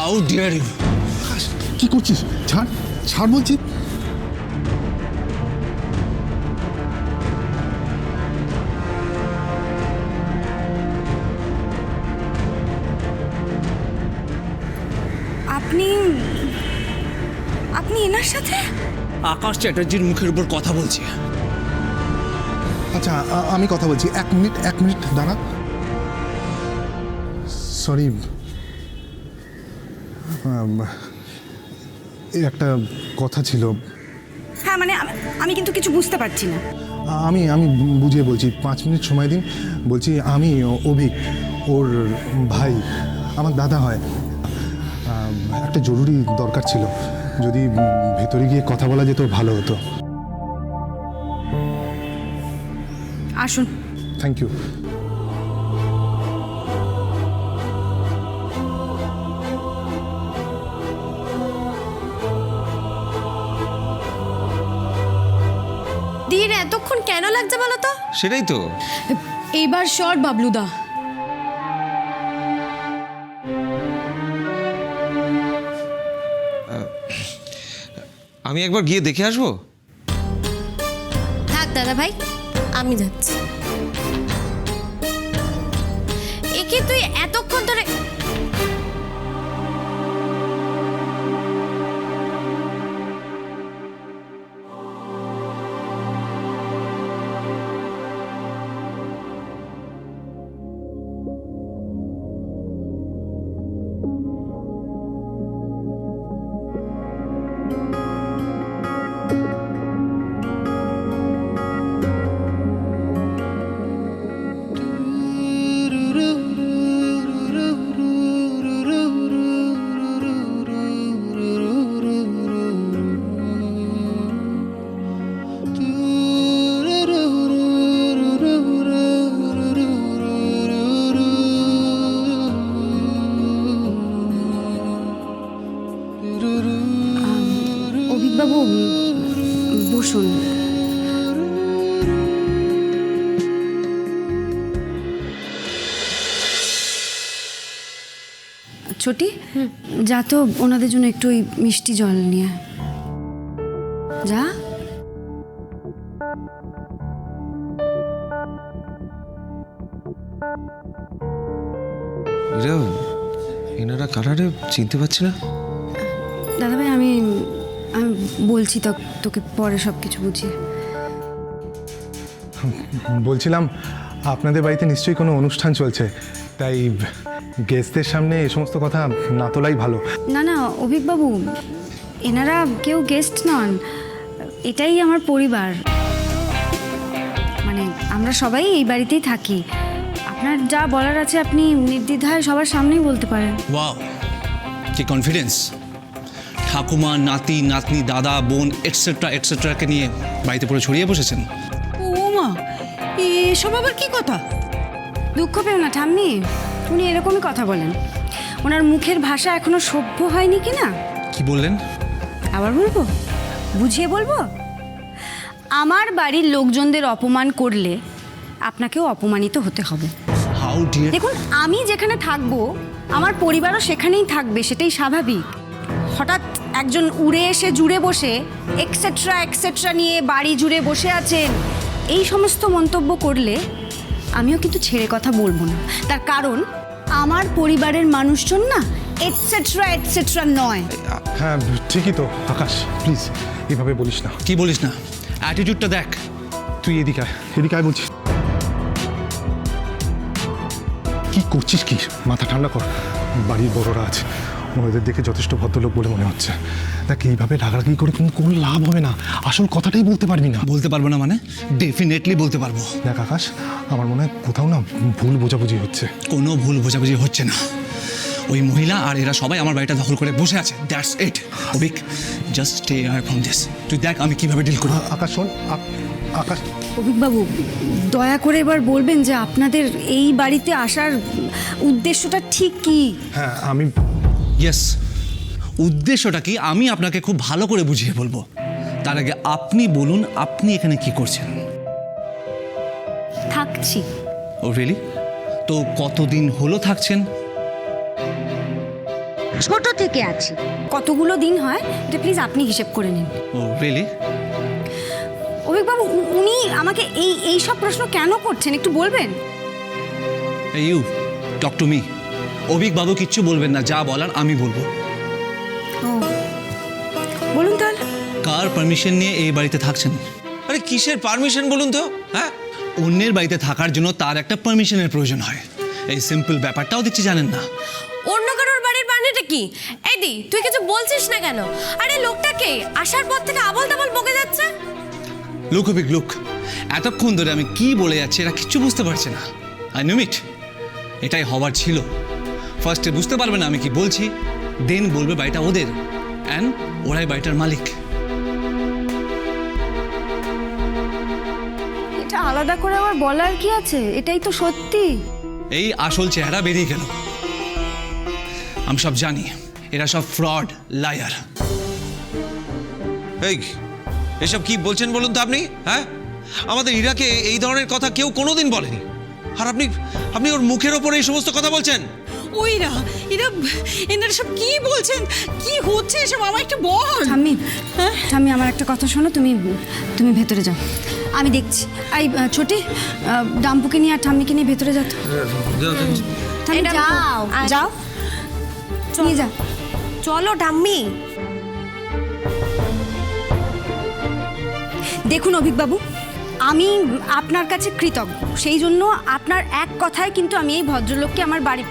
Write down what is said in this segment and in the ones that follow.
How deer you! কি করছিস? ছাড় ছাড় বলছি। আপনি আপনি এনার সাথে? আকাশ চ্যাটার্জির মুখের উপর কথা বলছি। আচ্ছা আমি কথা বলছি, এক মিনিট দাঁড়া। সরি, একটা কথা ছিল। হ্যাঁ মানে আমি কিন্তু কিছু বুঝতে পারছি না। আমি বুঝিয়ে বলছি, 5 মিনিট সময় দিন। বলছি আমি অভিক, ওর ভাই, আমার দাদা হয়। একটা জরুরি দরকার ছিল, যদি ভেতরে গিয়ে কথা বলা যেত ভালো হতো। আসুন। Thank you. ধীর এতক্ষণ কেন লাগছে বলো তো? সেটাই তো। এইবার শর্ট বাবলুদা। আমি একবার গিয়ে দেখে আসবো। থাক দাদা ভাই, আমি যাচ্ছি। একে তুই এতক্ষণ ধরে অভিকবাবু বসুন। ছোটি, যা তো ওনাদের জন্য একটু ওই মিষ্টি জল নিয়ে আয়। যা। এনারা কারারে চিনতে পারছি না। দাদাভাই আমি বলছি তোকে পরে সব কিছু বুঝিয়ে। বলছিলাম আপনাদের বাড়িতে নিশ্চয়ই কোনো অনুষ্ঠান চলছে, তাই গেস্টদের সামনে এই সমস্ত কথা না তোলাই ভালো। না না অভিকবাবু, এনারা কেউ গেস্ট নন, এটাই আমার পরিবার। মানে আমরা সবাই এই বাড়িতেই থাকি। আপনার যা বলার আছে আপনি নির্দ্বিধায় সবার সামনেই বলতে পারেন। ওয়াও, কি কনফিডেন্স! ঠাকুমা, নাতি, নাতনি, দাদা, বোন এটসেট্রাকে নিয়ে বাড়িতে পুরো ছড়িয়ে বসেছেন। ও মা, এসব আবার কি কথা? দুঃখ পেও না ঠাম্মি, উনি এরকমই কথা বলেন। ওনার মুখের ভাষা এখনো সভ্য হয়নি কি না। কি বললেন? আবার বলবো, বুঝিয়ে বলবো। আমার বাড়ির লোকজনদের অপমান করলে আপনাকেও অপমানিত হতে হবে। How dear! দেখুন, আমি যেখানে থাকবো আমার পরিবারও সেখানেই থাকবে, সেটাই স্বাভাবিক। হঠাৎ একজন উড়ে এসে জুড়ে বসে এক্সেট্রা নিয়ে বাড়ি জুড়ে বসে আছেন, এই সমস্ত মন্তব্য করলে আমিও কিন্তু ছেড়ে কথা বলবো না। তার কারণ আমার পরিবারের মানুষজন না এটসেট্রা নয়। হ্যাঁ ঠিকই তো আকাশ, প্লিজ এভাবে বলিস না। কি বলিস না? অ্যাটিটিউডটা দেখ। তুই এদিকে আয় বলছিস। কি করছিস কি? মাথা ঠান্ডা কর। বাড়ির বড়রা আছে, ওনাদের দেখে যথেষ্ট ভদ্রলোক বলে মনে হচ্ছে। দেখ এইভাবে রাগারাগি করে কোনো লাভ হবে না, আসল কথাটাই বলতে পারবি না। বলতে পারবো না মানে? ডেফিনেটলি বলতে পারবো। দেখ আকাশ, আমার মনে হয় কোথাও না ভুল বোঝাবুঝি হচ্ছে। কোনো ভুল বোঝাবুঝি হচ্ছে না। ওই মহিলা আর এরা সবাই আমার বাড়িটা দখল করে বসে আছে, that's it. Avik, just stay away from this. তুই দেখ আমি কিভাবে ডিল করি। আকাশ শোন, আকাশ। অভিকবাবু দয়া করে এবার বলবেন যে আপনাদের এই বাড়িতে আসার উদ্দেশ্যটা ঠিক কি? হ্যাঁ আমি ইয়েস, উদ্দেশ্যটা কি আমি আপনাকে খুব ভালো করে বুঝিয়ে বলবো। তার আগে আপনি বলুন, আপনি এখানে কি করছেন? থাকছি। ও রিয়েলি? তো কতদিন হলো থাকছেন? ছোট থেকে আছি। কতগুলো দিন হয় এটা প্লিজ আপনি হিসেব করে নিন। ও রিয়েলি? অভিকবাবু উনি আমাকে এই সব প্রশ্ন কেন করছেন একটু বলবেন? You talk to me. Avik বাবু কিচ্ছু বলবেন না, যা বলার আমি বলবো। ও বলুন তাহলে। কার পারমিশন নিয়ে এই বাড়িতে থাকছেন? আরে কিসের পারমিশন বলুন তো? হ্যাঁ, অন্যের বাড়িতে থাকার জন্য তার একটা পারমিশনের প্রয়োজন হয়। এই সিম্পল ব্যাপারটাও দেখছি জানেন না। অন্য কারোর বাড়ির বাড়িটা কি? এই দি, তুই কিছু বলছিস না কেন? আরে লোকটাকে আসার পর থেকে আবল তাবল বকে যাচ্ছে। লুক অভিক লুক, এতক্ষণ ধরে আমি কি বলে যাচ্ছি এরা কিচ্ছু বুঝতে পারছে না। আই নিউ ইট, এটাই হওয়ার ছিল। ফার্স্টে বুঝতে পারবে না আমি কি বলছি, দেন বলবে বাড়িটা ওদের, অ্যান্ড ওরাই বাড়িটার মালিক। এটা আলাদা করে আবার বলার কি আছে? এটাই তো সত্যি। এই আসল চেহারা বেরিয়ে গেল। আমি সব জানি, এরা সব ফ্রড, লায়ার। এই এসব কি বলছেন বলুন তো আপনি? হ্যাঁ, আমাদের ইরাকে এই ধরনের কথা কেউ কোনোদিন বলেনি, আর আপনি ওর মুখের ওপরে এই সমস্ত কথা বলছেন। ওইরা এনারা সব কি বলছেন? কি হচ্ছে এসব? আমার একটু বল। ঠাম্মি, ঠাম্মি আমার একটা কথা শোনো, তুমি ভেতরে যাও, আমি দেখছি। এই ছোটি, ডাম্পুকে নিয়ে আর ঠাম্মিকে নিয়ে ভেতরে যাও তো। ঠাম্মি, এই ডাম্পু, যাও আয়। যাও, নিয়ে যাও। চলো ডাম্মি। দেখুন অভিকবাবু, আমি আপনার কাছে কৃতজ্ঞ, সেই জন্য আপনার এক কথায় কিন্তু আমি এই ভদ্রলোককে আমার বাড়ি,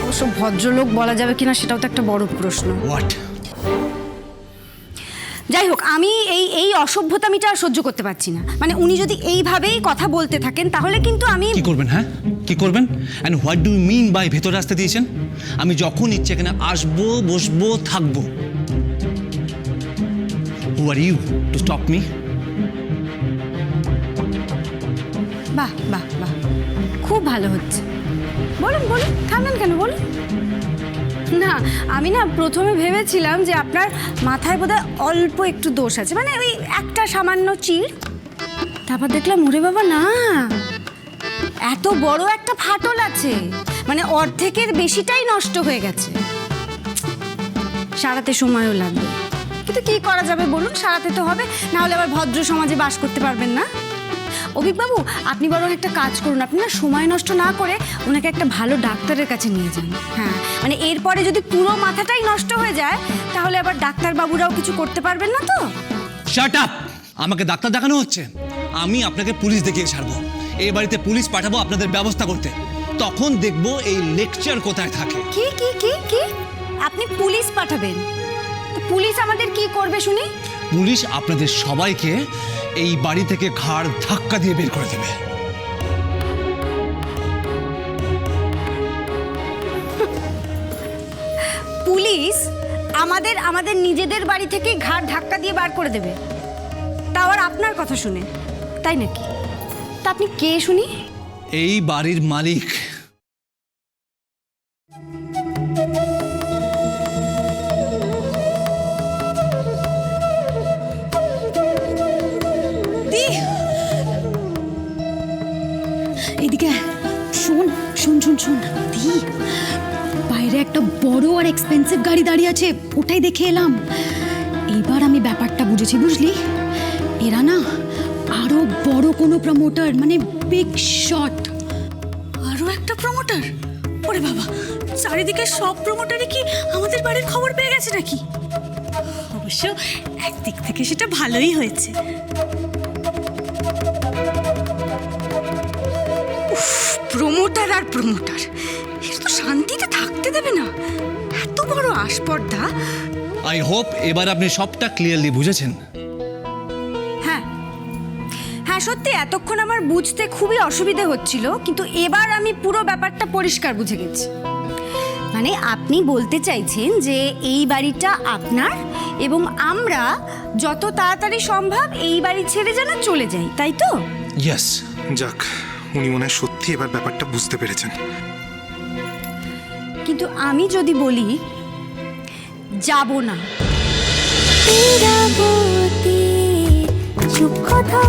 অবশ্য ভদ্রলোক বলা যাবে কিনা সেটাও তো একটা বড় প্রশ্ন। হোয়াট? যাই হোক, আমি এই অসভ্যতামিটা আর সহ্য করতে পারছি না। মানে উনি যদি এইভাবেই কথা বলতে থাকেন তাহলে কিন্তু আমি কি করবেন? হ্যাঁ, কি করবেন? And what do you mean by ভেতরে আসতে দিয়েছেন? আমি যখন ইচ্ছে এখানে আসবো, বসবো, থাকবো। Who are you to stop me? বাহ বাহ বাহ, খুব ভালো হচ্ছে। বলুন বলুন, থামলেন কেন? বলুন না। আমি না প্রথমে ভেবেছিলাম যে আপনার মাথায় বোধহয় অল্প একটু দোষ আছে, মানে ওই একটা সামান্য চিড়। তারপর দেখলাম ওরে বাবা না, এত বড় একটা ফাটল আছে, মানে অর্ধেকের বেশিটাই নষ্ট হয়ে গেছে। সারাতে সময়ও লাগবে, কিন্তু কি করা যাবে বলুন, সারাতে তো হবে, না হলে আবার ভদ্র সমাজে বাস করতে পারবেন না। অভিকবাবু, আপনি বরং একটা কাজ করুন, আপনি না সময় নষ্ট না করে ওনাকে একটা ভালো ডাক্তারের কাছে নিয়ে যান। হ্যাঁ, মানে এরপরে যদি পুরো মাথাটাই নষ্ট হয়ে যায় তাহলে আবার ডাক্তারবাবুরাও কিছু করতে পারবেন না তো। Shut up! আমাকে ডাক্তার দেখানো হচ্ছে, আমি আপনাকে পুলিশ দেখিয়ে ছাড়বো। এই বাড়িতে পুলিশ পাঠাবো আপনাদের ব্যবস্থা করতে, তখন দেখবো এই লেকচার কোথায় থাকে। কি কি কি কি আপনি পুলিশ পাঠাবেন? তো পুলিশ আমাদের কি করবে শুনি? পুলিশ আপনাদের সবাইকে এই বাড়ি থেকে ঘাড় ধাক্কা দিয়ে বের করে দেবে। পুলিশ আমাদের নিজেদের বাড়ি থেকে ঘাড় ধাক্কা দিয়ে বার করে দেবে, তাও আর আপনার কথা শুনে, তাই নাকি? তা আপনি কে শুনি? এই বাড়ির মালিক। এদিকে শোন শোন শোন শোন দি, বাইরে একটা বড় আর এক্সপেন্সিভ গাড়ি দাঁড়িয়ে আছে, ওটাই দেখে এলাম। এইবার আমি ব্যাপারটা বুঝেছি, বুঝলি? এরা না আরো বড় কোনো প্রমোটার, মানে বিগ শট। আরো একটা প্রমোটার? ওরে বাবা, চারিদিকে সব প্রমোটারই কি আমাদের বাড়ির খবর পেয়ে গেছে নাকি? অবশ্য একদিক থেকে সেটা ভালোই হয়েছে। প্রমোটার আর প্রমোটার, এর তো শান্তিতে থাকতে দেবে না। এত বড় আসপর্দা। আই হোপ এবার আপনি সবটা ক্লিয়ারলি বুঝেছেন। হ্যাঁ হ্যাঁ, সত্যি এতক্ষণ আমার বুঝতে খুবই অসুবিধে হচ্ছিল, কিন্তু এবার আমি পুরো ব্যাপারটা পরিষ্কার বুঝে গেছি। মানে আপনি বলতে চাইছেন যে এই বাড়িটা আপনার, এবং আমরা যত তাড়াতাড়ি সম্ভব এই বাড়ি ছেড়ে যেন চলে যাই, তাই তো? ইয়েস। যাক, উনি মনে হয় সত্যি এবার ব্যাপারটা বুঝতে পেরেছেন। কিন্তু আমি যদি বলি যাব না, চুপ কথা